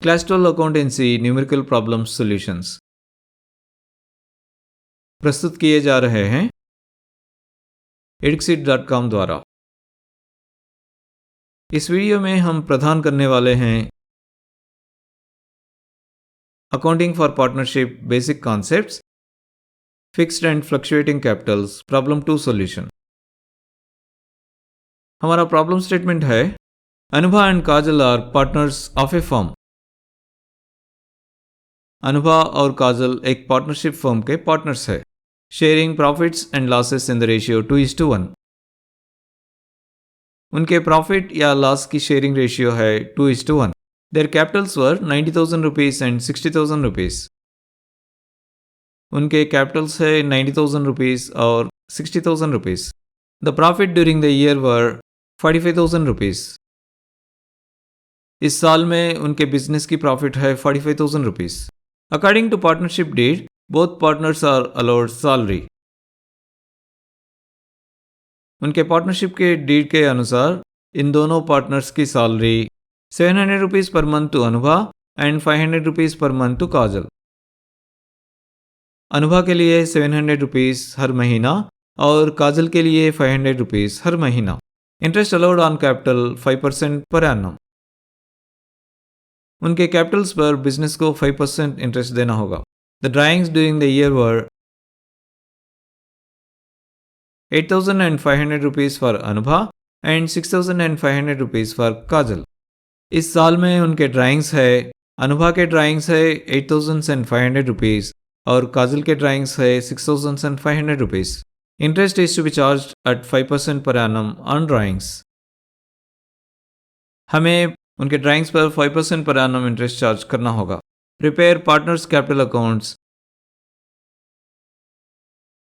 Class 12 accountancy numerical problem solutions प्रस्तुत किए जा रहे हैं edxit.com द्वारा। इस वीडियो में हम प्रदान करने वाले हैं accounting for partnership basic concepts, fixed and fluctuating capitals, problem 2 solution. हमारा प्रॉब्लम स्टेटमेंट है Anubha and Kajal are partners of a firm. Anubha और काजल एक पार्टनरशिप फर्म के पार्टनर्स है। Sharing profits and losses in the ratio 2:1। उनके प्रॉफिट या लॉस की sharing ratio है 2:1। There Capitals were 90,000 rupees and 60,000 rupees. उनके कैपिटल्स है 90,000 रुपीज और 60,000 rupees. The profit during the year were 45,000 rupees. इस साल में उनके बिजनेस की प्रॉफिट है 45,000 rupees. According to partnership deed, both partners are allowed salary. उनके पार्टनरशिप के डीड के अनुसार इन दोनों पार्टनर्स की salary 700 rupees per month to Anubha and 500 rupees per month to Kajal. Anubha के लिए 700 रुपीज हर महीना और काजल के लिए 500 रुपीज हर महीना। Interest allowed on capital 5% per annum. उनके कैपिटल्स पर बिजनेस को 5% इंटरेस्ट देना होगा। The drawings during the year were 8,500 rupees for Anubha and 6,500 rupees for Kajal. इस साल में उनके ड्राइंग्स है, अनुभा के ड्राइंग्स है 8,500 रुपीज और काजल के ड्राइंग्स है 6,500 rupees. Interest is to be charged at 5% per annum on drawings. हमें उनके ड्राइंग्स पर 5% पर एनम इंटरेस्ट चार्ज करना होगा। Prepare partners capital accounts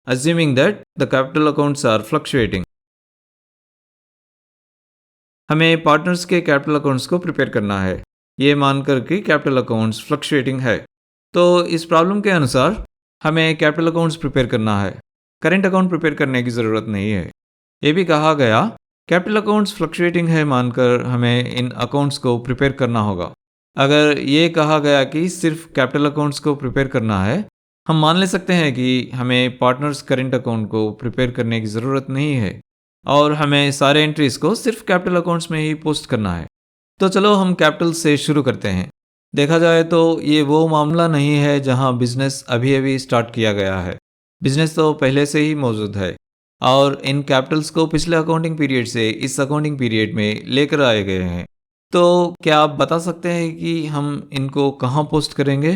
assuming that the capital accounts are fluctuating. हमें पार्टनर्स के कैपिटल अकाउंट्स को prepare करना है, ये मानकर कि कैपिटल अकाउंट्स फ्लक्चुएटिंग है। तो इस प्रॉब्लम के अनुसार हमें कैपिटल अकाउंट्स प्रिपेयर करना है, करेंट अकाउंट प्रिपेयर करने की ज़रूरत नहीं है। ये भी कहा गया कैपिटल अकाउंट्स फ्लक्चुएटिंग है मानकर हमें इन अकाउंट्स को प्रिपेयर करना होगा। अगर ये कहा गया कि सिर्फ कैपिटल अकाउंट्स को प्रिपेयर करना है, हम मान ले सकते हैं कि हमें पार्टनर्स करेंट अकाउंट को प्रिपेयर करने की ज़रूरत नहीं है और हमें सारे एंट्रीज को सिर्फ कैपिटल अकाउंट्स में ही पोस्ट करना है। तो चलो हम कैपिटल से शुरू करते हैं। देखा जाए तो ये वो मामला नहीं है जहाँ बिजनेस अभी अभी स्टार्ट किया गया है। बिजनेस तो पहले से ही मौजूद है और इन कैपिटल्स को पिछले अकाउंटिंग पीरियड से इस अकाउंटिंग पीरियड में लेकर आए गए हैं। तो क्या आप बता सकते हैं कि हम इनको कहाँ पोस्ट करेंगे?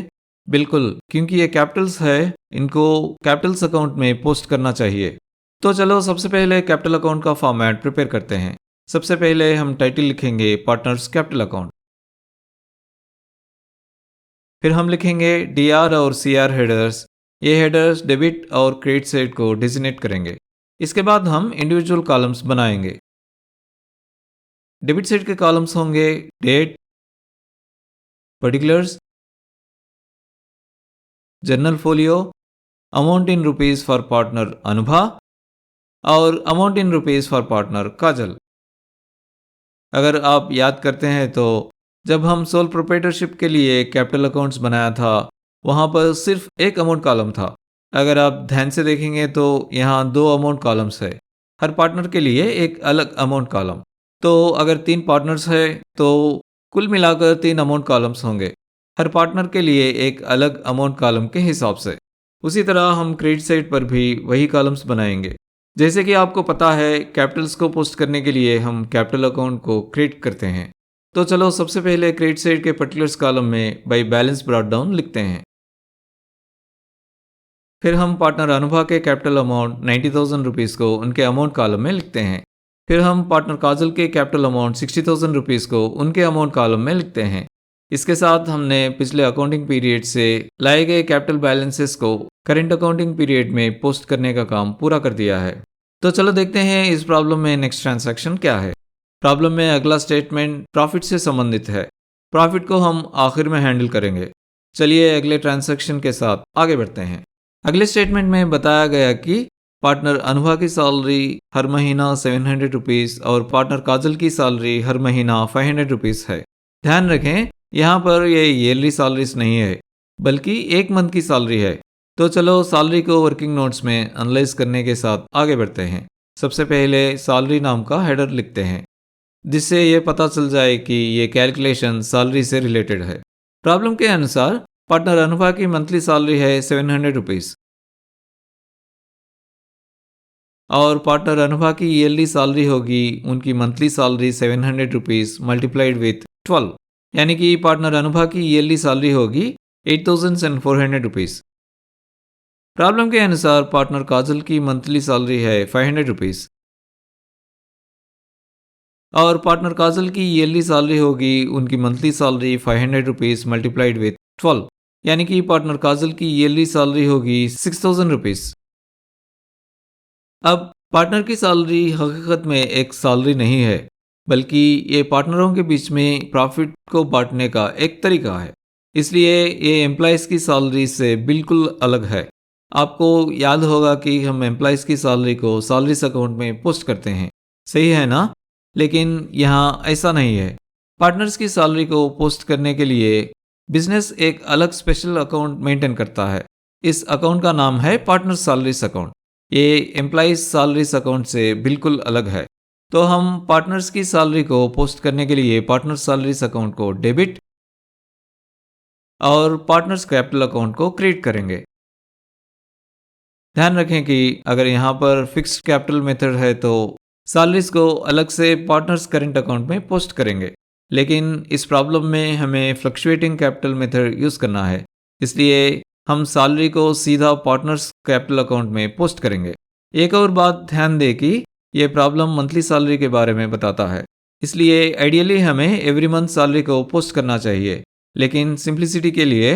बिल्कुल, क्योंकि ये कैपिटल्स है, इनको कैपिटल्स अकाउंट में पोस्ट करना चाहिए। तो चलो सबसे पहले कैपिटल अकाउंट का फॉर्मेट प्रिपेयर करते हैं। सबसे पहले हम टाइटल लिखेंगे पार्टनर्स कैपिटल अकाउंट। फिर हम लिखेंगे डीआर और सीआर हेडर्स। ये हेडर्स डेबिट और क्रेडिट साइड को डिजिग्नेट करेंगे। इसके बाद हम इंडिविजुअल कॉलम्स बनाएंगे। डेबिट साइड के कॉलम्स होंगे date, particulars, journal folio, amount in rupees for partner Anubha और amount in rupees for partner Kajal. अगर आप याद करते हैं तो जब हम सोल प्रोप्राइटरशिप के लिए कैपिटल अकाउंट्स बनाया था, वहां पर सिर्फ एक अमाउंट कॉलम था। अगर आप ध्यान से देखेंगे तो यहाँ 2 अमाउंट कॉलम्स है, हर पार्टनर के लिए एक अलग अमाउंट कॉलम। तो अगर 3 पार्टनर्स है तो कुल मिलाकर 3 अमाउंट कॉलम्स होंगे, हर पार्टनर के लिए एक अलग अमाउंट कॉलम के हिसाब से। उसी तरह हम क्रेडिट साइड पर भी वही कॉलम्स बनाएंगे। जैसे कि आपको पता है, कैपिटल्स को पोस्ट करने के लिए हम कैपिटल अकाउंट को क्रिएट करते हैं। तो चलो सबसे पहले क्रेडिट साइड के पर्टिकुलर्स कॉलम में बाय बैलेंस ब्रॉट डाउन लिखते हैं। फिर हम पार्टनर अनुभा के कैपिटल अमाउंट 90,000 रुपीज़ को उनके अमाउंट कॉलम में लिखते हैं। फिर हम पार्टनर काजल के कैपिटल अमाउंट 60,000 रुपीज़ को उनके अमाउंट कॉलम में लिखते हैं। इसके साथ हमने पिछले अकाउंटिंग पीरियड से लाए गए कैपिटल बैलेंसेस को करेंट अकाउंटिंग पीरियड में पोस्ट करने का काम पूरा कर दिया है। तो चलो देखते हैं इस प्रॉब्लम में नेक्स्ट ट्रांसैक्शन क्या है। प्रॉब्लम में अगला स्टेटमेंट प्रॉफिट से संबंधित है। प्रॉफिट को हम आखिर में हैंडल करेंगे। चलिए अगले ट्रांसैक्शन के साथ आगे बढ़ते हैं। अगले स्टेटमेंट में बताया गया कि पार्टनर अनुभा की सैलरी हर महीना 700 रुपीज़ और पार्टनर काजल की सैलरी हर महीना 500 रुपीज़ है। ध्यान रखें, यहाँ पर ये ईयरली सैलरीज नहीं है, बल्कि एक मंथ की सैलरी है। तो चलो सैलरी को वर्किंग नोट्स में एनालाइज करने के साथ आगे बढ़ते हैं। सबसे पहले सैलरी नाम का हेडर लिखते हैं, जिससे ये पता चल जाए कि ये कैलकुलेशन सैलरी से रिलेटेड है। प्रॉब्लम के अनुसार पार्टनर अनुभा की मंथली सैलरी है 700 रुपीज़ और पार्टनर अनुभा की ईयरली सैलरी होगी उनकी monthly salary 700 rupees multiplied with 12, यानी कि पार्टनर अनुभा की ईयरली सैलरी होगी 8400 रुपीज़। प्रॉब्लम के अनुसार पार्टनर काजल की मंथली सैलरी है 500 रुपीज़ और पार्टनर काजल की ईयरली सैलरी होगी उनकी monthly salary 500 rupees multiplied with 12, यानी कि पार्टनर काजल की ईयरली सैलरी होगी 6000 रुपीज़। अब पार्टनर की सैलरी हकीकत में एक सैलरी नहीं है, बल्कि ये पार्टनरों के बीच में प्रॉफिट को बांटने का एक तरीका है। इसलिए ये एम्प्लॉयज़ की सैलरी से बिल्कुल अलग है। आपको याद होगा कि हम एम्प्लॉयज़ की सैलरी को सैलरीज अकाउंट में पोस्ट करते हैं, सही है ना? लेकिन यहाँ ऐसा नहीं है। पार्टनर्स की सैलरी को पोस्ट करने के लिए बिजनेस एक अलग स्पेशल अकाउंट मेंटेन करता है। इस अकाउंट का नाम है पार्टनर सैलरीज अकाउंट। ये एम्प्लॉयज़ सैलरीज अकाउंट से बिल्कुल अलग है। तो हम पार्टनर्स की सैलरी को पोस्ट करने के लिए पार्टनर सैलरीज अकाउंट को डेबिट और पार्टनर्स कैपिटल अकाउंट को क्रिएट करेंगे। ध्यान रखें कि अगर यहाँ पर फिक्स्ड कैपिटल मेथड है तो सैलरीज को अलग से पार्टनर्स करेंट अकाउंट में पोस्ट करेंगे, लेकिन इस प्रॉब्लम में हमें फ्लक्चुएटिंग कैपिटल मेथड यूज़ करना है, इसलिए हम सैलरी को सीधा पार्टनर्स कैपिटल अकाउंट में पोस्ट करेंगे। एक और बात ध्यान दें कि ये प्रॉब्लम मंथली सैलरी के बारे में बताता है, इसलिए आइडियली हमें एवरी मंथ सैलरी को पोस्ट करना चाहिए, लेकिन सिंप्लिसिटी के लिए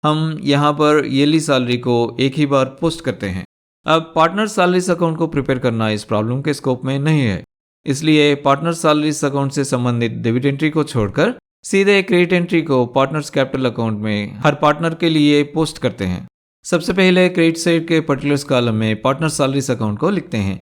हम यहाँ पर ईयरली सैलरी को एक ही बार पोस्ट करते हैं। अब पार्टनर सैलरीज अकाउंट को प्रिपेयर करना इस प्रॉब्लम के स्कोप में नहीं है, इसलिए पार्टनर सैलरीज अकाउंट से संबंधित डेबिट एंट्री को छोड़कर सीधे क्रेडिट एंट्री को पार्टनर्स कैपिटल अकाउंट में हर पार्टनर के लिए पोस्ट करते हैं। सबसे पहले क्रेडिट साइड के पर्टिकुलर्स कॉलम में पार्टनर सैलरीज अकाउंट को लिखते हैं।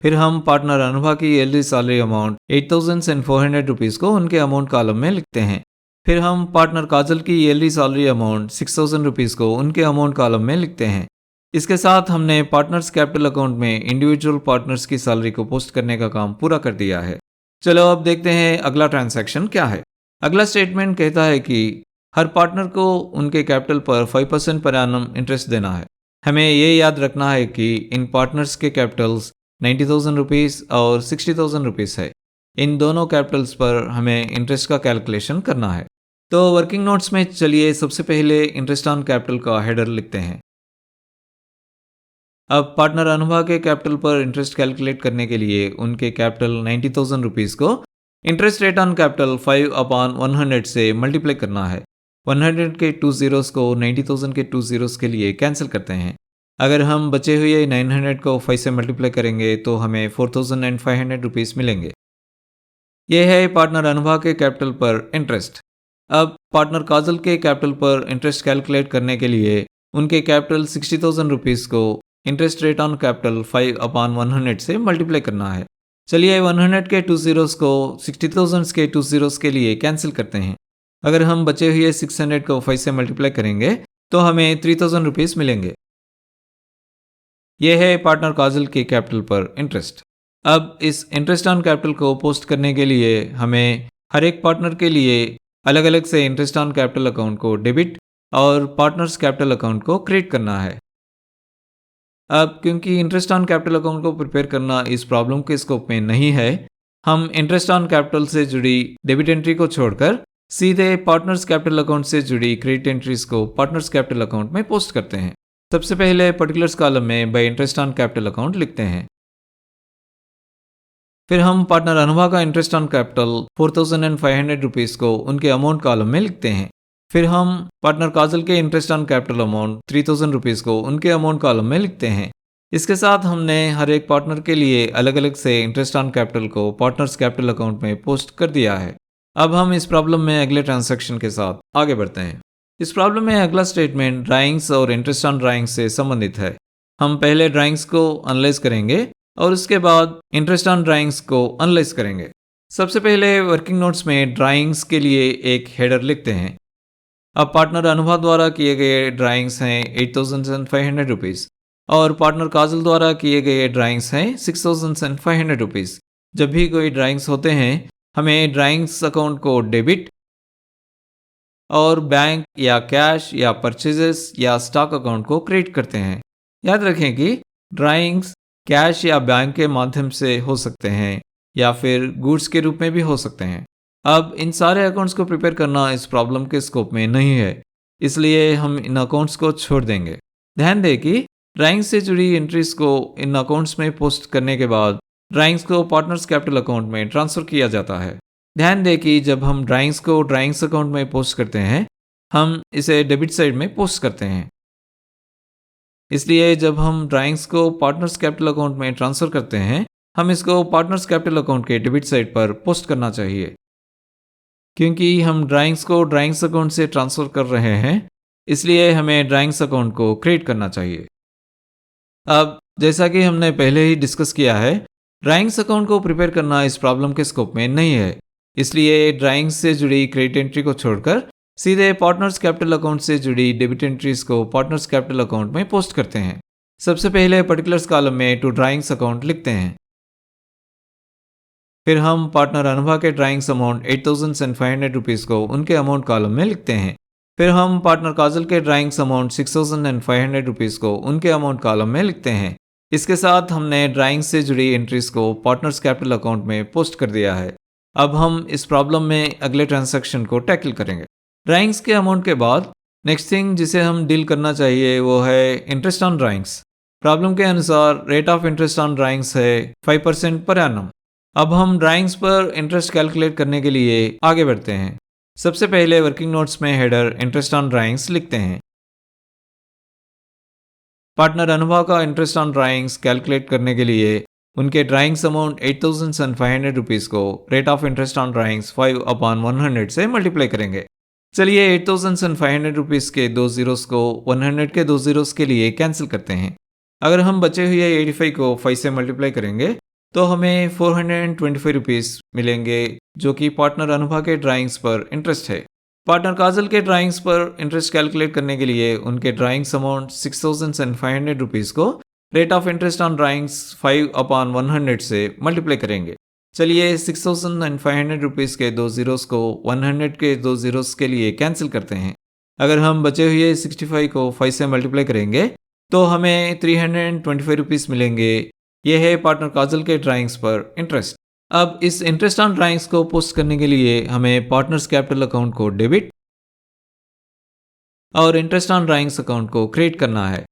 फिर हम पार्टनर अनुभा की ईयरली सैलरी अमाउंट 8400 रुपीज़ को उनके अमाउंट कॉलम में लिखते हैं। फिर हम पार्टनर काजल की ईयरली सैलरी अमाउंट 6000 रुपीज़ को उनके अमाउंट कॉलम में लिखते हैं। इसके साथ हमने पार्टनर्स कैपिटल अकाउंट में इंडिविजुअल पार्टनर्स की सैलरी को पोस्ट करने का काम पूरा कर दिया है। चलो अब देखते हैं अगला ट्रांजैक्शन क्या है। अगला स्टेटमेंट कहता है कि हर पार्टनर को उनके कैपिटल पर 5% पर एनम इंटरेस्ट देना है। हमें ये याद रखना है कि इन पार्टनर्स के कैपिटल्स 90,000 रुपीज़ और 60,000 रुपीज़ है। इन दोनों कैपिटल्स पर हमें इंटरेस्ट का कैलकुलेशन करना है। तो वर्किंग नोट्स में चलिए सबसे पहले इंटरेस्ट ऑन कैपिटल का हेडर लिखते हैं। अब पार्टनर अनुभा के कैपिटल पर इंटरेस्ट कैलकुलेट करने के लिए उनके कैपिटल 90,000 रुपीज़ को इंटरेस्ट रेट ऑन कैपिटल 5/100 से मल्टीप्लाई करना है। 100 के 2 ज़ीरोज़ को 90,000 के 2 ज़ीरोज़ के लिए कैंसिल करते हैं। अगर हम बचे हुए 900 को 5 से मल्टीप्लाई करेंगे तो हमें 4500 रुपीज़ मिलेंगे। यह है पार्टनर अनुभा के कैपिटल पर इंटरेस्ट। अब पार्टनर काजल के कैपिटल पर इंटरेस्ट कैलकुलेट करने के लिए उनके कैपिटल 60,000 रुपीज़ को इंटरेस्ट रेट ऑन कैपिटल 5/100 से मल्टीप्लाई करना है। चलिए 100 के 2 ज़ीरोज़ को 60,000 के 2 ज़ीरोज़ के लिए कैंसिल करते हैं। अगर हम बचे हुए 600 को 5 से मल्टीप्लाई करेंगे तो हमें 3000 रुपीज़ मिलेंगे। यह है पार्टनर काजल के कैपिटल पर इंटरेस्ट। अब इस इंटरेस्ट ऑन कैपिटल को पोस्ट करने के लिए हमें हर एक पार्टनर के लिए अलग अलग से इंटरेस्ट ऑन कैपिटल अकाउंट को डेबिट और पार्टनर्स कैपिटल अकाउंट को क्रिएट करना है। अब क्योंकि इंटरेस्ट ऑन कैपिटल अकाउंट को प्रिपेयर करना इस प्रॉब्लम के स्कोप में नहीं है, हम इंटरेस्ट ऑन कैपिटल से जुड़ी डेबिट एंट्री को छोड़कर सीधे पार्टनर्स कैपिटल अकाउंट से जुड़ी क्रेडिट एंट्रीज को पार्टनर्स कैपिटल अकाउंट में पोस्ट करते हैं। सबसे पहले पर्टिकुलर्स कॉलम में bye interest on capital account लिखते हैं। फिर हम पार्टनर अनुभा का इंटरेस्ट ऑन कैपिटल 4500 रुपीज़ को उनके अमाउंट कॉलम में लिखते हैं। फिर हम पार्टनर काजल के interest on capital amount 3000 rupees को उनके अमाउंट कॉलम में लिखते हैं। इसके साथ हमने हर एक पार्टनर के लिए अलग अलग से इंटरेस्ट ऑन कैपिटल को पार्टनर्स कैपिटल अकाउंट में पोस्ट कर दिया है। अब हम इस प्रॉब्लम में अगले ट्रांजैक्शन के साथ आगे बढ़ते हैं। इस प्रॉब्लम में अगला स्टेटमेंट ड्राइंग्स और इंटरेस्ट ऑन ड्राइंग्स से संबंधित है। हम पहले ड्राइंग्स को एनालाइज करेंगे और उसके बाद इंटरेस्ट ऑन ड्राइंग्स को एनालाइज करेंगे। सबसे पहले वर्किंग नोट्स में ड्राइंग्स के लिए एक हेडर लिखते हैं। अब पार्टनर अनुभव द्वारा किए गए ड्राइंग्स हैं 8,500 रुपीज़ और पार्टनर काजल द्वारा किए गए ड्राइंग्स हैं 6,500 रुपीज़। जब भी कोई ड्राइंग्स होते हैं, हमें ड्राइंग्स अकाउंट को डेबिट और बैंक या कैश या परचेजेस या स्टॉक अकाउंट को क्रिएट करते हैं। याद रखें कि ड्राइंग्स कैश या बैंक के माध्यम से हो सकते हैं या फिर गुड्स के रूप में भी हो सकते हैं। अब इन सारे अकाउंट्स को प्रिपेयर करना इस प्रॉब्लम के स्कोप में नहीं है, इसलिए हम इन अकाउंट्स को छोड़ देंगे। ध्यान दें कि ड्राइंग्स से जुड़ी एंट्रीज को इन अकाउंट्स में पोस्ट करने के बाद ड्राइंग्स को पार्टनर्स कैपिटल अकाउंट में ट्रांसफ़र किया जाता है। ध्यान दें कि जब हम ड्राइंग्स को ड्राइंग्स अकाउंट में पोस्ट करते हैं, हम इसे डेबिट साइड में पोस्ट करते हैं। इसलिए जब हम ड्राइंग्स को पार्टनर्स कैपिटल अकाउंट में ट्रांसफ़र करते हैं, हम इसको पार्टनर्स कैपिटल अकाउंट के डेबिट साइड पर पोस्ट करना चाहिए। क्योंकि हम ड्राइंग्स को ड्राइंग्स अकाउंट से ट्रांसफ़र कर रहे हैं, इसलिए हमें ड्राइंग्स अकाउंट को क्रिएट करना चाहिए। अब जैसा कि हमने पहले ही डिस्कस किया है, ड्राइंग्स अकाउंट को प्रिपेयर करना इस प्रॉब्लम के स्कोप में नहीं है, इसलिए ड्राइंग्स से जुड़ी क्रेडिट एंट्री को छोड़कर सीधे पार्टनर्स कैपिटल अकाउंट से जुड़ी डेबिट एंट्रीज को पार्टनर्स कैपिटल अकाउंट में पोस्ट करते हैं। सबसे पहले पर्टिकुलर्स कॉलम में टू ड्राइंग्स अकाउंट लिखते हैं। फिर हम पार्टनर अनुभव के ड्राइंग्स अमाउंट 8,500 रुपीज़ को उनके अमाउंट कॉलम में लिखते हैं। फिर हम पार्टनर काजल के ड्राइंग्स अमाउंट 6,500 रुपीज़ को उनके अमाउंट कॉलम में लिखते हैं। इसके साथ हमने ड्राइंग्स से जुड़ी एंट्रीज को पार्टनर्स कैपिटल अकाउंट में पोस्ट कर दिया है। अब हम इस प्रॉब्लम में अगले ट्रांसैक्शन को टैकल करेंगे। ड्राइंग्स के अमाउंट के बाद नेक्स्ट थिंग जिसे हम डील करना चाहिए वो है इंटरेस्ट ऑन ड्राइंग्स। प्रॉब्लम के अनुसार rate of interest on drawings है 5% पर एनम। अब हम ड्राइंग्स पर इंटरेस्ट कैलकुलेट करने के लिए आगे बढ़ते हैं। सबसे पहले वर्किंग नोट्स में हेडर इंटरेस्ट ऑन ड्राइंग्स लिखते हैं। पार्टनर अनुभव का इंटरेस्ट ऑन ड्राइंग्स कैलकुलेट करने के लिए उनके ड्राइंग्स अमाउंट 8,500 रुपीज़ को rate of interest on drawings 5/100 से मल्टीप्लाई करेंगे। चलिए 8,500 रुपीज़ के दो जीरोस को 100 के दो जीरोस के लिए कैंसिल करते हैं। अगर हम बचे हुए 85 को 5 से मल्टीप्लाई करेंगे तो हमें 425 रुपीज़ मिलेंगे, जो कि पार्टनर अनुभव के ड्राइंग्स पर इंटरेस्ट है। पार्टनर काजल के ड्राइंग्स पर इंटरेस्ट कैलकुलेट करने के लिए उनके ड्राइंग्स अमाउंट 6,500 रुपीज़ को rate of interest on drawings 5/100 से मल्टीप्लाई करेंगे। चलिए 6,500 रुपीज़ के दो जीरोस को 100 के दो जीरोस के लिए कैंसिल करते हैं। अगर हम बचे हुए 65 को 5 से मल्टीप्लाई करेंगे तो हमें 325 रुपीज़ मिलेंगे। यह है पार्टनर काजल के ड्राइंग्स पर इंटरेस्ट। अब इस इंटरेस्ट ऑन ड्राइंग्स को पोस्ट करने के लिए हमें पार्टनर्स कैपिटल अकाउंट को डेबिट और इंटरेस्ट ऑन ड्राइंग्स अकाउंट को क्रिएट करना है।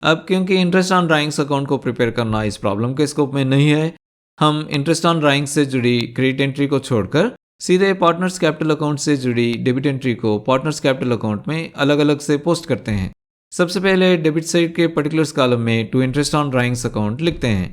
अब क्योंकि इंटरेस्ट ऑन ड्राइंग्स अकाउंट को प्रिपेयर करना इस प्रॉब्लम के स्कोप में नहीं है, हम इंटरेस्ट ऑन ड्राइंग्स से जुड़ी क्रेडिट एंट्री को छोड़कर सीधे पार्टनर्स कैपिटल अकाउंट से जुड़ी डेबिट एंट्री को पार्टनर्स कैपिटल अकाउंट में अलग अलग से पोस्ट करते हैं। सबसे पहले डेबिट साइड के पर्टिकुलर्स कॉलम में to interest on drawings account लिखते हैं।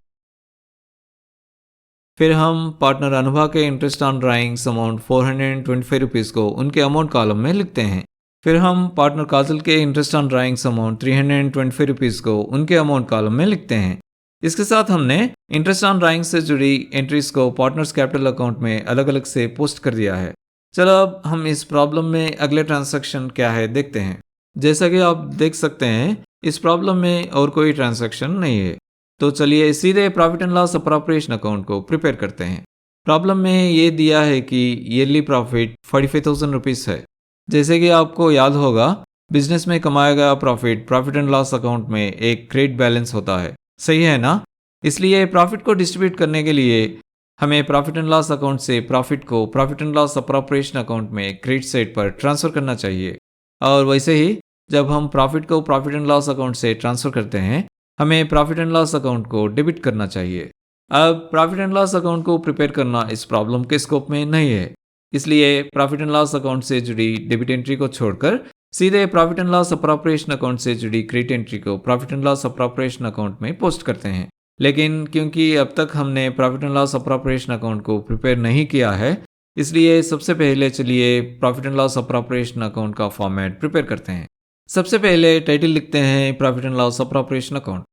फिर हम पार्टनर अनुभव के interest on drawings amount 425 rupees को उनके अमाउंट कॉलम में लिखते हैं। फिर हम पार्टनर काजल के interest on drawings amount 325 rupees को उनके अमाउंट कॉलम में लिखते हैं। इसके साथ हमने इंटरेस्ट ऑन ड्राइंग्स से जुड़ी एंट्रीज को पार्टनर्स कैपिटल अकाउंट में अलग अलग से पोस्ट कर दिया है। चलो अब हम इस प्रॉब्लम में अगले ट्रांसैक्शन क्या है देखते हैं। जैसा कि आप देख सकते हैं, इस प्रॉब्लम में और कोई ट्रांसैक्शन नहीं है, तो चलिए सीधे profit and loss appropriation account को प्रिपेयर करते हैं। प्रॉब्लम में ये दिया है कि ईयरली प्रॉफिट 45,000 रुपीज़ है। जैसे कि आपको याद होगा, बिजनेस में कमाया गया प्रॉफिट एंड लॉस अकाउंट में एक क्रेडिट बैलेंस होता है, सही है ना? इसलिए प्रॉफिट को डिस्ट्रीब्यूट करने के लिए हमें प्रॉफिट एंड लॉस अकाउंट से प्रॉफिट को profit and loss appropriation account में क्रेडिट साइड पर ट्रांसफ़र करना चाहिए। और वैसे ही जब हम प्रॉफिट को प्रॉफिट एंड लॉस अकाउंट से ट्रांसफ़र करते हैं, हमें प्रॉफिट एंड लॉस अकाउंट को डेबिट करना चाहिए। अब प्रॉफिट एंड लॉस अकाउंट को प्रिपेयर करना इस प्रॉब्लम के स्कोप में नहीं है, इसलिए प्रॉफिट एंड लॉस अकाउंट से जुड़ी डेबिट एंट्री को छोड़कर सीधे profit and loss appropriation account से जुड़ी क्रेडिट एंट्री को profit and loss appropriation account में पोस्ट करते हैं। लेकिन क्योंकि अब तक हमने profit and loss appropriation account को प्रिपेयर नहीं किया है, इसलिए सबसे पहले चलिए profit and loss appropriation account का फॉर्मेट प्रिपेयर करते हैं। सबसे पहले टाइटल लिखते हैं profit and loss appropriation account.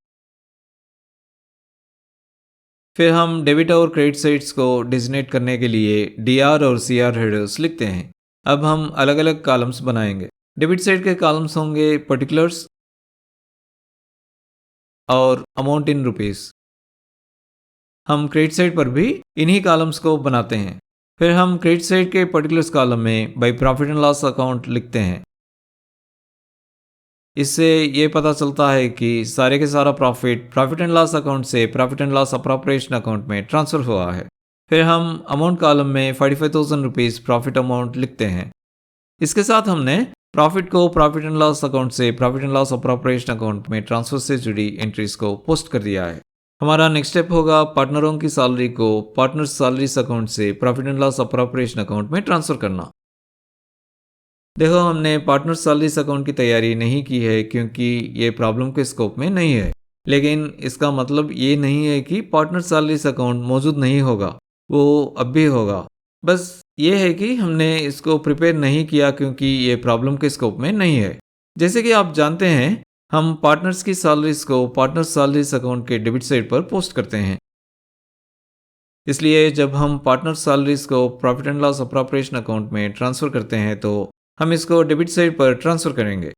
फिर हम डेबिट और क्रेडिट साइड्स को डिजिग्नेट करने के लिए DR और CR हेडर्स लिखते हैं। अब हम अलग अलग कॉलम्स बनाएंगे। डेबिट साइड के कॉलम्स होंगे पर्टिकुलर्स और अमाउंट इन रुपीस। हम क्रेडिट साइड पर भी इन्हीं कॉलम्स को बनाते हैं। फिर हम क्रेडिट साइड के पर्टिकुलर्स कॉलम में by profit and loss account लिखते हैं। इससे ये पता चलता है कि सारे के सारा प्रॉफिट एंड लॉस अकाउंट से profit and loss appropriation account में ट्रांसफ़र हुआ है। फिर हम अमाउंट कॉलम में 45,000 रुपीज़ प्रॉफिट अमाउंट लिखते हैं। इसके साथ हमने प्रॉफिट को प्रॉफिट एंड लॉस अकाउंट से profit and loss appropriation account में ट्रांसफ़र से जुड़ी एंट्रीज को पोस्ट कर दिया है। हमारा नेक्स्ट स्टेप होगा पार्टनरों की सैलरी को पार्टनर्स सैलरीज अकाउंट से profit and loss appropriation account में ट्रांसफ़र करना। देखो, हमने पार्टनर सैलरीज अकाउंट की तैयारी नहीं की है क्योंकि ये प्रॉब्लम के स्कोप में नहीं है। लेकिन इसका मतलब ये नहीं है कि पार्टनर सैलरीज अकाउंट मौजूद नहीं होगा, वो अब भी होगा। बस ये है कि हमने इसको प्रिपेयर नहीं किया क्योंकि ये प्रॉब्लम के स्कोप में नहीं है। जैसे कि आप जानते हैं, हम पार्टनर्स की सैलरीज को पार्टनर सैलरीज अकाउंट के डेबिट साइड पर पोस्ट करते हैं। इसलिए जब हम पार्टनर सैलरीज को profit and loss appropriation account में ट्रांसफ़र करते हैं तो हम इसको डेबिट साइड पर ट्रांसफ़र करेंगे।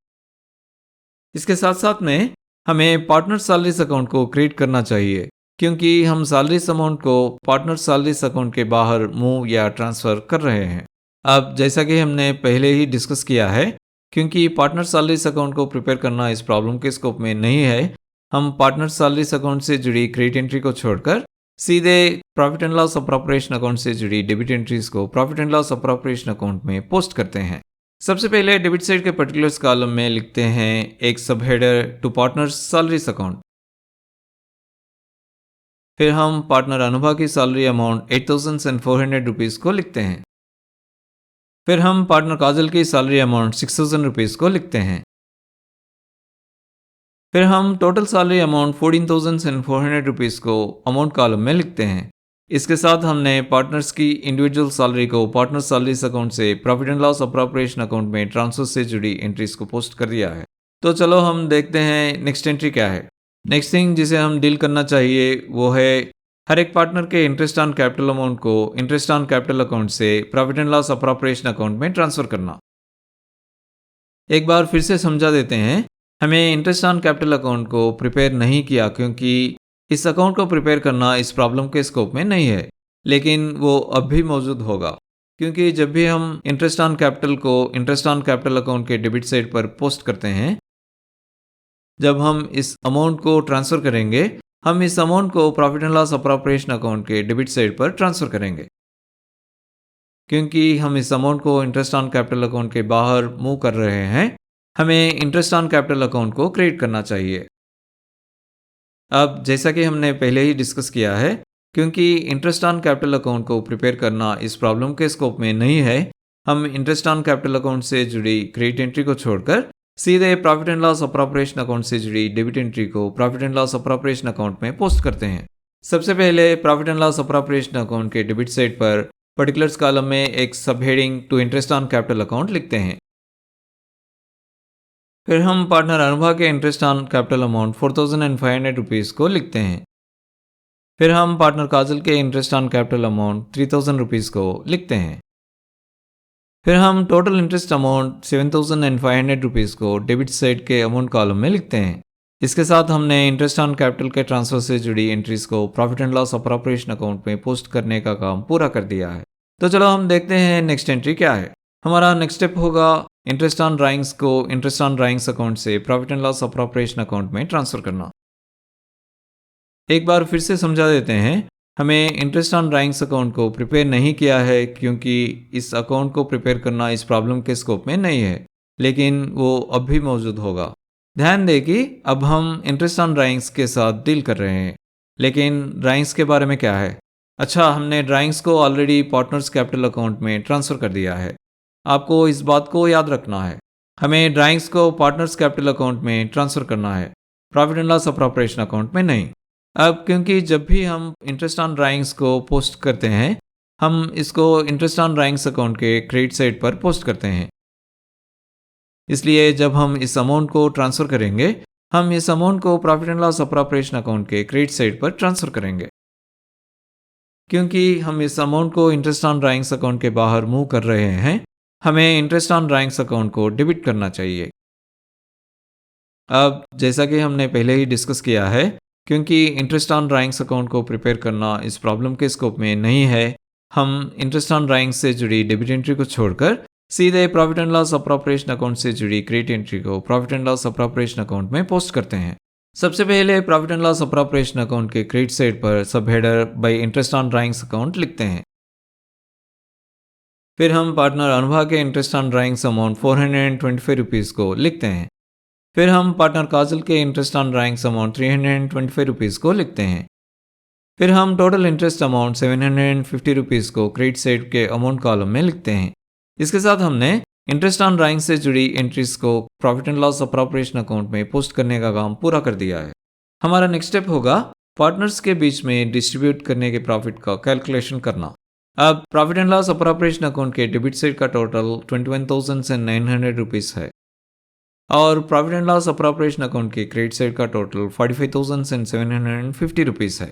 इसके साथ साथ में हमें पार्टनर सैलरीज अकाउंट को क्रिएट करना चाहिए क्योंकि हम सैलरीज अमाउंट को पार्टनर सैलरीज अकाउंट के बाहर मूव या ट्रांसफ़र कर रहे हैं। अब जैसा कि हमने पहले ही डिस्कस किया है, क्योंकि पार्टनर सैलरीज अकाउंट को प्रिपेयर करना इस प्रॉब्लम के स्कोप में नहीं है, हम पार्टनर सैलरीज अकाउंट से जुड़ी क्रेडिट एंट्री को छोड़कर सीधे profit and loss appropriation account से जुड़ी डेबिट एंट्रीज को profit and loss appropriation account में पोस्ट करते हैं। सबसे पहले डेबिट साइड के पर्टिकुलर्स कॉलम में लिखते हैं एक sub header to partners salaries account. फिर हम पार्टनर अनुभा की सैलरी अमाउंट 8,400 रुपीज़ को लिखते हैं। फिर हम पार्टनर काजल की सैलरी अमाउंट 6,000 रुपीज़ को लिखते हैं। फिर हम टोटल सैलरी अमाउंट 14,400 रुपीज़ को अमाउंट कॉलम में लिखते हैं। इसके साथ हमने पार्टनर्स की इंडिविजुअल सैलरी को पार्टनर सैलरीज अकाउंट से profit and loss appropriation account में ट्रांसफर से जुड़ी एंट्रीज को पोस्ट कर दिया है। तो चलो हम देखते हैं नेक्स्ट एंट्री क्या है। नेक्स्ट थिंग जिसे हम डील करना चाहिए वो है हर एक पार्टनर के इंटरेस्ट ऑन कैपिटल अमाउंट को इंटरेस्ट ऑन कैपिटल अकाउंट से profit and loss appropriation account में ट्रांसफर करना। एक बार फिर से समझा देते हैं, हमें इंटरेस्ट ऑन कैपिटल अकाउंट को प्रिपेयर नहीं किया क्योंकि इस अकाउंट को प्रिपेयर करना इस प्रॉब्लम के स्कोप में नहीं है, लेकिन वो अब भी मौजूद होगा क्योंकि जब भी हम इंटरेस्ट ऑन कैपिटल को इंटरेस्ट ऑन कैपिटल अकाउंट के डेबिट साइड पर पोस्ट करते हैं, जब हम इस अमाउंट को ट्रांसफ़र करेंगे, हम इस अमाउंट को profit and loss appropriation account के डेबिट साइड पर ट्रांसफ़र करेंगे। क्योंकि हम इस अमाउंट को इंटरेस्ट ऑन कैपिटल अकाउंट के बाहर मूव कर रहे हैं, हमें इंटरेस्ट ऑन कैपिटल अकाउंट को क्रिएट करना चाहिए। अब जैसा कि हमने पहले ही डिस्कस किया है, क्योंकि इंटरेस्ट ऑन कैपिटल अकाउंट को प्रिपेयर करना इस प्रॉब्लम के स्कोप में नहीं है, हम इंटरेस्ट ऑन कैपिटल अकाउंट से जुड़ी क्रेडिट एंट्री को छोड़कर सीधे profit and loss appropriation account से जुड़ी डेबिट एंट्री को profit and loss appropriation account में पोस्ट करते हैं। सबसे पहले profit and loss appropriation account के डेबिट साइड पर पर्टिकुलर्स कॉलम में एक sub heading to interest on capital account लिखते हैं। फिर हम पार्टनर अनुभा के interest on capital amount 4,500 rupees को लिखते हैं। फिर हम पार्टनर काजल के interest on capital amount 3,000 rupees को लिखते हैं। फिर हम टोटल इंटरेस्ट अमाउंट 7,500 रुपीज़ को डेबिट साइड के अमाउंट कॉलम में लिखते हैं। इसके साथ हमने इंटरेस्ट ऑन कैपिटल के ट्रांसफर से जुड़ी एंट्रीज को profit and loss appropriation account में पोस्ट करने का काम पूरा कर दिया है। तो चलो हम देखते हैं नेक्स्ट एंट्री क्या है। हमारा नेक्स्ट स्टेप होगा इंटरेस्ट ऑन ड्राइंग्स को इंटरेस्ट ऑन ड्राइंग्स अकाउंट से profit and loss appropriation account में ट्रांसफर करना। एक बार फिर से समझा देते हैं, हमें इंटरेस्ट ऑन ड्राइंग्स अकाउंट को प्रिपेयर नहीं किया है क्योंकि इस अकाउंट को प्रिपेयर करना इस प्रॉब्लम के स्कोप में नहीं है, लेकिन वो अब भी मौजूद होगा। ध्यान दें कि अब हम इंटरेस्ट ऑन ड्राइंग्स के साथ डील कर रहे हैं, लेकिन ड्राइंग्स के बारे में क्या है? अच्छा, हमने ड्राइंग्स को ऑलरेडी पार्टनर्स कैपिटल अकाउंट में ट्रांसफ़र कर दिया है। आपको इस बात को याद रखना है, हमें ड्राइंग्स को पार्टनर्स कैपिटल अकाउंट में ट्रांसफ़र करना है, profit and loss appropriation account में नहीं। अब क्योंकि जब भी हम इंटरेस्ट ऑन ड्राइंग्स को पोस्ट करते हैं, हम इसको इंटरेस्ट ऑन ड्राइंग्स अकाउंट के क्रेडिट साइड पर पोस्ट करते हैं। इसलिए जब हम इस अमाउंट को ट्रांसफ़र करेंगे, हम इस अमाउंट को profit and loss appropriation account के क्रेडिट साइड पर ट्रांसफ़र करेंगे। क्योंकि हम इस अमाउंट को इंटरेस्ट ऑन ड्राइंग्स अकाउंट के बाहर मूव कर रहे हैं, हमें इंटरेस्ट ऑन ड्राइंग्स अकाउंट को डेबिट करना चाहिए। अब जैसा कि हमने पहले ही डिस्कस किया है, क्योंकि इंटरेस्ट ऑन ड्राइंग्स अकाउंट को प्रिपेयर करना इस प्रॉब्लम के स्कोप में नहीं है, हम इंटरेस्ट ऑन ड्राइंग्स से जुड़ी डेबिट एंट्री को छोड़कर सीधे profit and loss appropriation account से जुड़ी क्रेडिट एंट्री को profit and loss appropriation account में पोस्ट करते हैं। सबसे पहले profit and loss appropriation account के क्रेडिट साइड पर सब header bye interest on drawings account लिखते हैं। फिर हम पार्टनर अनुभा के interest on drawings amount 425 rupees को लिखते हैं। फिर हम पार्टनर काजल के interest on drawings amount 325 rupees को लिखते हैं। फिर हम टोटल इंटरेस्ट अमाउंट 750 रुपीज़ को क्रेडिट साइड के अमाउंट कॉलम में लिखते हैं। इसके साथ हमने इंटरेस्ट ऑन ड्राइंग्स से जुड़ी एंट्रीज को profit and loss appropriation account में पोस्ट करने का काम पूरा कर दिया है। हमारा नेक्स्ट स्टेप होगा पार्टनर्स के बीच में डिस्ट्रीब्यूट करने के प्रॉफिट का कैलकुलेशन करना। अब profit and loss appropriation account के डेबिट साइड का टोटल 21,900 रुपीज़ है और profit and loss appropriation account के क्रेडिट साइड का टोटल 45,750 रुपीज़ है।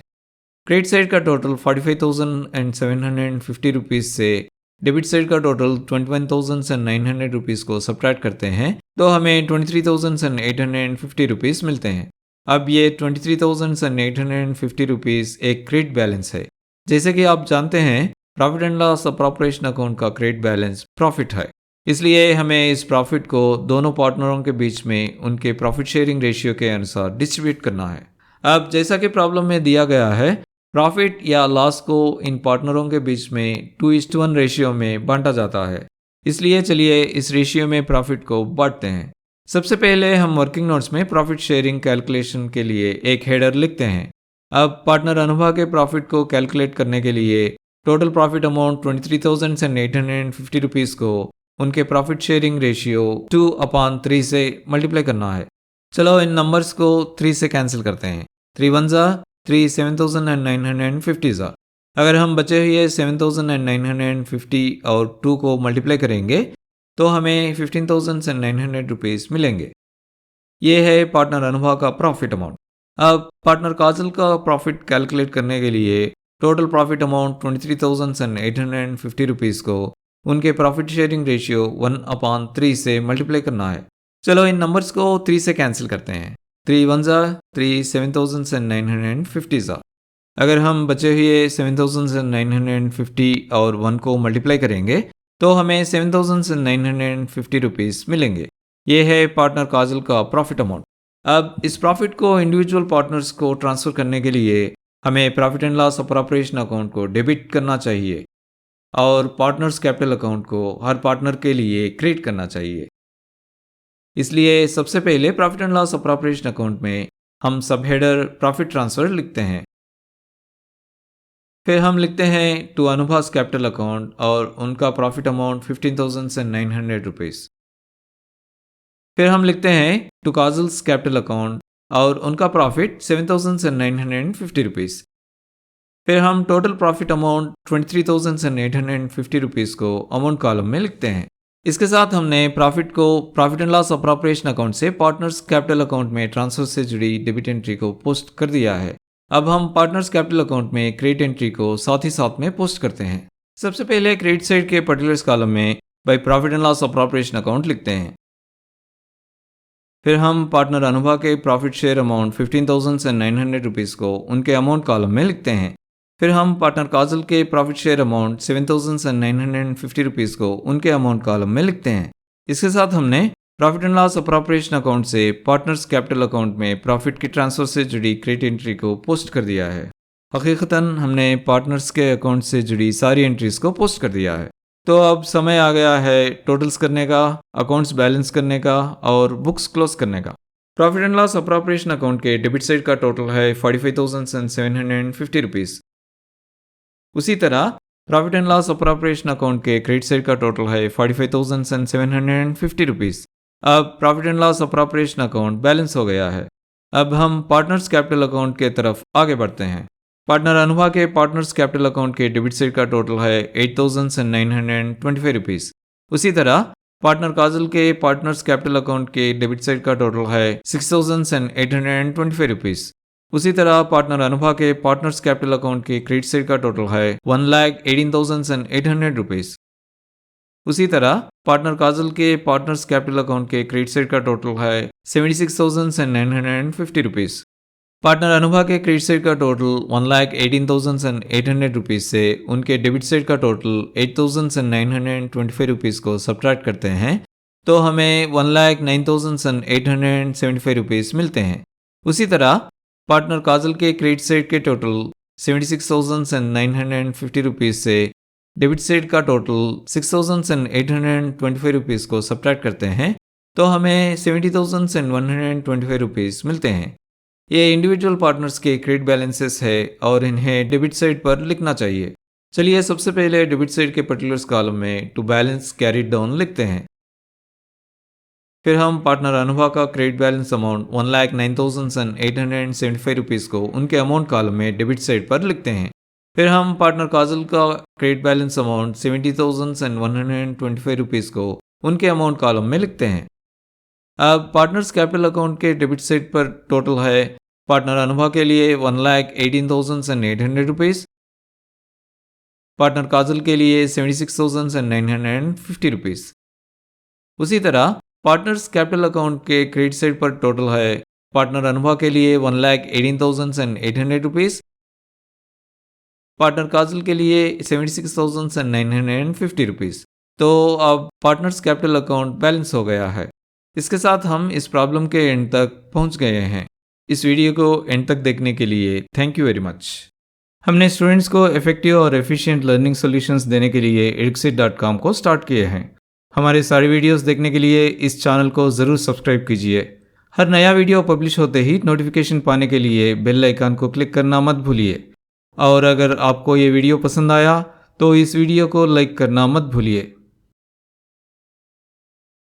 क्रेडिट साइड का टोटल 45,750 रुपीज़ से डेबिट साइड का टोटल 21,900 रुपीज़ को सब्ट्रैक्ट करते हैं तो हमें 23,850 रुपीज़ मिलते हैं। अब ये 23,850 रुपीज़ एक क्रेडिट बैलेंस है। जैसे कि आप जानते हैं profit and loss appropriation account का क्रेडिट बैलेंस प्रॉफिट है, इसलिए हमें इस प्रॉफिट को दोनों पार्टनरों के बीच में उनके प्रॉफिट शेयरिंग रेशियो के अनुसार डिस्ट्रीब्यूट करना है। अब जैसा कि प्रॉब्लम में दिया गया है, प्रॉफिट या लॉस को इन पार्टनरों के बीच में 2:1 रेशियो में बांटा जाता है, इसलिए चलिए इस रेशियो में प्रॉफिट को बांटते हैं। सबसे पहले हम वर्किंग नोट्स में प्रॉफिट शेयरिंग कैलकुलेशन के लिए एक हेडर लिखते हैं। अब पार्टनर अनुभा के प्रॉफिट को कैलकुलेट करने के लिए टोटल प्रॉफिट अमाउंट 23,850 रुपीज़ को उनके प्रॉफिट शेयरिंग रेशियो 2/3 से मल्टीप्लाई करना है। चलो इन नंबर्स को 3 से कैंसिल करते हैं। 3 1 3 7,950 अगर हम बचे हुए 7,950 और 2 को मल्टीप्लाई करेंगे तो हमें 15,900 रुपीज़ मिलेंगे। ये है पार्टनर अनुभा का प्रॉफिट अमाउंट। अब पार्टनर काजल का प्रॉफिट कैलकुलेट करने के लिए टोटल प्रॉफिट अमाउंट 23,850 रुपीज़ को उनके प्रॉफिट शेयरिंग रेशियो 1/3 से मल्टीप्लाई करना है। चलो इन नंबर्स को 3 से कैंसिल करते हैं। 3 1 3 7,950 अगर हम बचे हुए 7,950 और 1 को मल्टीप्लाई करेंगे तो हमें 7,950 रुपीज़ मिलेंगे। ये है पार्टनर काजल का प्रॉफिट अमाउंट। अब इस प्रॉफिट को इंडिविजुअल पार्टनर्स को ट्रांसफ़र करने के लिए हमें profit and loss appropriation account को डेबिट करना चाहिए और पार्टनर्स कैपिटल अकाउंट को हर पार्टनर के लिए क्रिएट करना चाहिए। इसलिए सबसे पहले profit and loss appropriation account में हम सब हेडर प्रॉफिट ट्रांसफ़र लिखते हैं। फिर हम लिखते हैं टू अनुभवास कैपिटल अकाउंट और उनका प्रॉफिट अमाउंट 15,900 रुपीज़। फिर हम लिखते हैं टू काजल्स कैपिटल अकाउंट और उनका प्रॉफिट 7,950 रुपीज़। फिर हम टोटल प्रॉफिट अमाउंट 23,850 रुपीज़ को अमाउंट कॉलम में लिखते हैं। इसके साथ हमने प्रॉफिट को profit and loss appropriation account से पार्टनर्स कैपिटल अकाउंट में ट्रांसफर से जुड़ी डेबिट एंट्री को पोस्ट कर दिया है। अब हम पार्टनर्स कैपिटल अकाउंट में क्रेडिट एंट्री को साथ ही साथ में पोस्ट करते हैं। सबसे पहले क्रेडिट साइड के पर्टिकुलर्स कॉलम में by profit and loss appropriation account लिखते हैं। फिर हम पार्टनर अनुभा के प्रॉफिट शेयर अमाउंट 15,900 रुपीज़ को उनके अमाउंट कॉलम में लिखते हैं। फिर हम पार्टनर काजल के प्रॉफिट शेयर अमाउंट 7,950 रुपीज़ को उनके अमाउंट कॉलम में लिखते हैं। इसके साथ हमने profit and loss appropriation account से पार्टनर्स कैपिटल अकाउंट में प्रॉफिट की ट्रांसफ़र से जुड़ी क्रेडिट एंट्री को पोस्ट कर दिया है। हकीकतन हमने पार्टनर्स के अकाउंट से जुड़ी सारी एंट्रीज को पोस्ट कर दिया है। तो अब समय आ गया है टोटल्स करने का, अकाउंट्स बैलेंस करने का और बुक्स क्लोज करने का। Profit and loss appropriation account के डेबिट साइड का टोटल है 45,750 रुपीज़। उसी तरह profit and loss appropriation account के क्रेडिट साइड का टोटल है 45,750 रुपीज़। अब profit and loss appropriation account balance हो गया है। अब हम पार्टनर्स कैपिटल अकाउंट के तरफ आगे बढ़ते हैं। पार्टनर अनुभा के पार्टनर्स कैपिटल अकाउंट के डेबिट साइड का टोटल है 8,925 रुपीज़। उसी तरह पार्टनर काजल के पार्टनर्स कैपिटल अकाउंट के डेबिट साइड का टोटल है 6,825 रुपीज़। उसी तरह पार्टनर अनुभा के पार्टनर्स कैपिटल अकाउंट के क्रेडिट साइड का टोटल है 1,18,800 रुपीज़। उसी तरह पार्टनर काजल के पार्टनर्स कैपिटल अकाउंट के क्रेडिट साइड का टोटल है 76,950 रुपीज़। पार्टनर अनुभा के क्रेडिट साइड का टोटल 1,18,800 रुपीज़ से उनके डेबिट साइड का टोटल 8,925 रुपीज़ को सब्ट्रैक्ट करते हैं तो हमें 1,09,875 रुपीज़ मिलते हैं। उसी तरह पार्टनर काजल के क्रेडिट साइड के टोटल 76,950 रुपीज़ से डेबिट साइड का टोटल 6,825 रुपीज़ को सब्ट्रैक्ट करते हैं तो हमें 70,125 रुपीज़ मिलते हैं। ये इंडिविजुअल पार्टनर्स के क्रेडिट बैलेंसेस है और इन्हें डेबिट साइड पर लिखना चाहिए। चलिए सबसे पहले डेबिट साइड के पर्टिकुलर्स कॉलम में टू बैलेंस कैरीड डाउन लिखते हैं। फिर हम पार्टनर अनुभा का क्रेडिट बैलेंस अमाउंट 1,09,875 रुपीज़ को उनके अमाउंट कॉलम में डेबिट साइड पर लिखते हैं। फिर हम पार्टनर काजल का क्रेडिट बैलेंस अमाउंट 70,125 रुपीज़ को उनके अमाउंट कॉलम में लिखते हैं। अब पार्टनर्स कैपिटल अकाउंट के डेबिट साइड पर टोटल है पार्टनर अनुभा के लिए 1,18,800 रुपीज़, पार्टनर काजल के लिए 76,950 रुपीज़। उसी तरह पार्टनर्स कैपिटल अकाउंट के क्रेडिट साइड पर टोटल है पार्टनर अनुभा के लिए 1,18,800 रुपीज़, पार्टनर काजल के लिए 76,950 रुपीज़। तो अब पार्टनर्स कैपिटल अकाउंट बैलेंस हो गया है। इसके साथ हम इस प्रॉब्लम के एंड तक पहुंच गए हैं। इस वीडियो को एंड तक देखने के लिए थैंक यू वेरी मच। हमने स्टूडेंट्स को इफेक्टिव और एफिशिएंट लर्निंग सॉल्यूशंस देने के लिए edxit.com को स्टार्ट किए हैं। हमारे सारे वीडियोस देखने के लिए इस चैनल को ज़रूर सब्सक्राइब कीजिए। हर नया वीडियो पब्लिश होते ही नोटिफिकेशन पाने के लिए बेल आइकन को क्लिक करना मत भूलिए। और अगर आपको ये वीडियो पसंद आया तो इस वीडियो को लाइक करना मत भूलिए।